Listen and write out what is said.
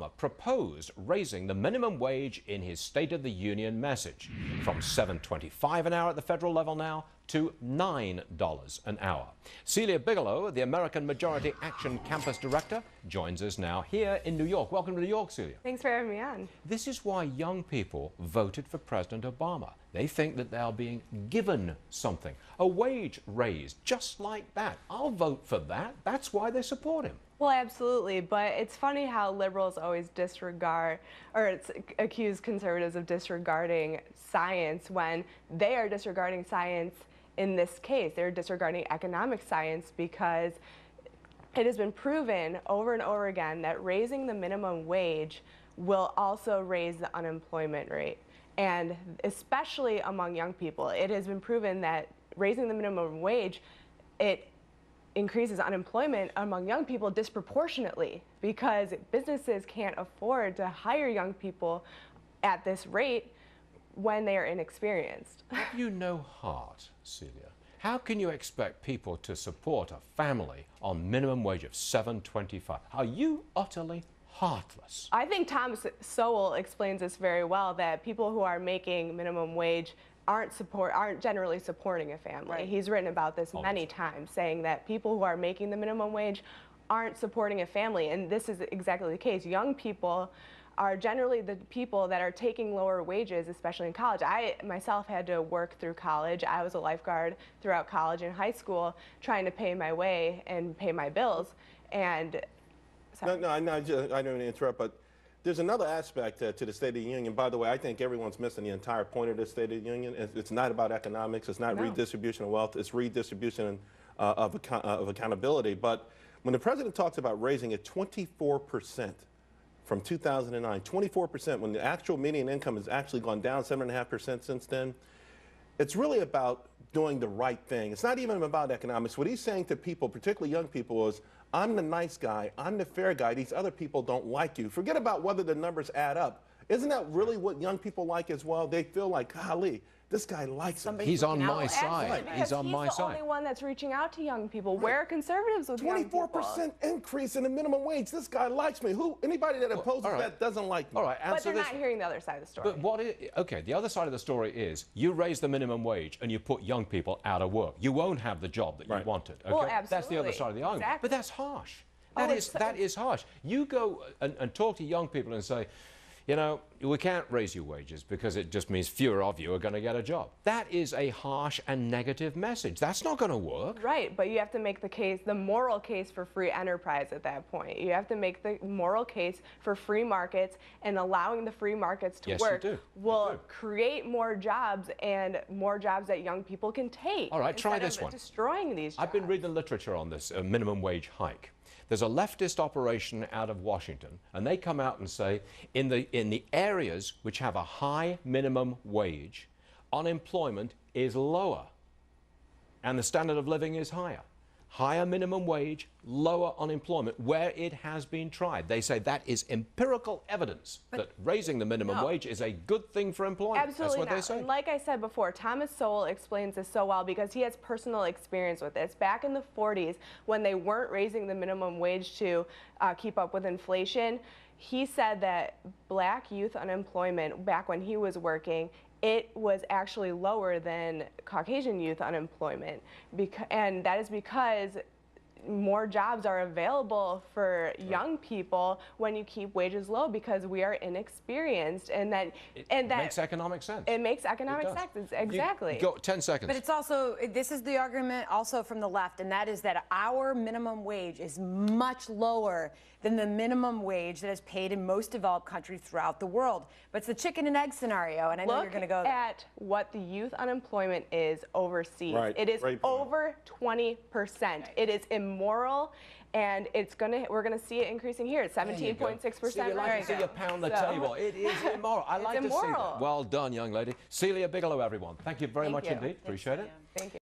Obama proposed raising the minimum wage in his State of the Union message from $7.25 an hour at the federal level now to $9 an hour. Celia Bigelow, the American Majority Action Campus Director, joins us now here in New York. Welcome to New York, Celia. Thanks for having me on. This is why young people voted for President Obama. They think that they are being given something, a wage raise, just like that. I'll vote for that. That's why they support him. Well, absolutely, but it's funny how liberals always accuse conservatives of disregarding science when they are disregarding science in this case. They're disregarding economic science because it has been proven over and over again that raising the minimum wage will also raise the unemployment rate. And especially among young people, it has been proven that raising the minimum wage, it increases unemployment among young people disproportionately because businesses can't afford to hire young people at this rate when they are inexperienced. Have you no heart, Celia? How can you expect people to support a family on minimum wage of $7.25? Are you utterly heartless? I think Thomas Sowell explains this very well, that people who are making minimum wage aren't generally supporting a family. Right. He's written about this many times, saying that people who are making the minimum wage aren't supporting a family, and this is exactly the case. Young people are generally the people that are taking lower wages, especially in college. I myself had to work through college. I was a lifeguard throughout college and high school, trying to pay my way and pay my bills. And I don't mean to interrupt, but there's another aspect to the State of the Union. By the way, I think everyone's missing the entire point of the State of the Union. It's not about economics. It's not redistribution of wealth. It's redistribution of accountability. But when the president talks about raising it 24% from 2009, 24%, when the actual median income has actually gone down 7.5% since then, it's really about doing the right thing. It's not even about economics. What he's saying to people, particularly young people, is, I'm the nice guy, I'm the fair guy, these other people don't like you. Forget about whether the numbers add up. Isn't that really what young people like as well? They feel like, golly, this guy likes him. He's on my side. He's on my side. He's the only one that's reaching out to young people. Right. Where are conservatives with young people? 24% increase in the minimum wage. This guy likes me. Anybody that opposes that doesn't like me. All right, but they're not hearing the other side of the story. But okay, the other side of the story is you raise the minimum wage and you put young people out of work. You won't have the job that you wanted. Okay? Well, absolutely. That's the other side of the argument. Exactly. But that's harsh. That is harsh. You go and talk to young people and say, you know, we can't raise your wages because it just means fewer of you are going to get a job. That is a harsh and negative message. That's not going to work. Right, but you have to make the case, the moral case for free enterprise at that point. You have to make the moral case for free markets, and allowing the free markets to work will create more jobs, and more jobs that young people can take. All right, try this one. Destroying these jobs. I've been reading literature on this minimum wage hike. There's a leftist operation out of Washington, and they come out and say, in the areas which have a high minimum wage, unemployment is lower, and the standard of living is higher. Higher minimum wage, lower unemployment, where it has been tried. They say that is empirical evidence that raising the minimum wage is a good thing for employment. Absolutely That's what they say. And like I said before, Thomas Sowell explains this so well because he has personal experience with this. Back in the 40s, when they weren't raising the minimum wage to keep up with inflation, he said that black youth unemployment, back when he was working, it was actually lower than Caucasian youth unemployment. And that is because more jobs are available for young people when you keep wages low, because we are inexperienced, and that makes economic sense. It makes economic sense, exactly. Go 10 seconds. But it's also, this is the argument also from the left, and that is that our minimum wage is much lower than the minimum wage that is paid in most developed countries throughout the world. But it's the chicken and egg scenario, and I know you're going to go there. Look at what the youth unemployment is overseas. Right. It is over 20%. It is immoral, and we're gonna see it increasing here. It's 17.6% right now. See you pound the table. It is immoral. I like to see that. Well done, young lady. Celia Bigelow, everyone. Thank you very much indeed. Appreciate it. Thank you.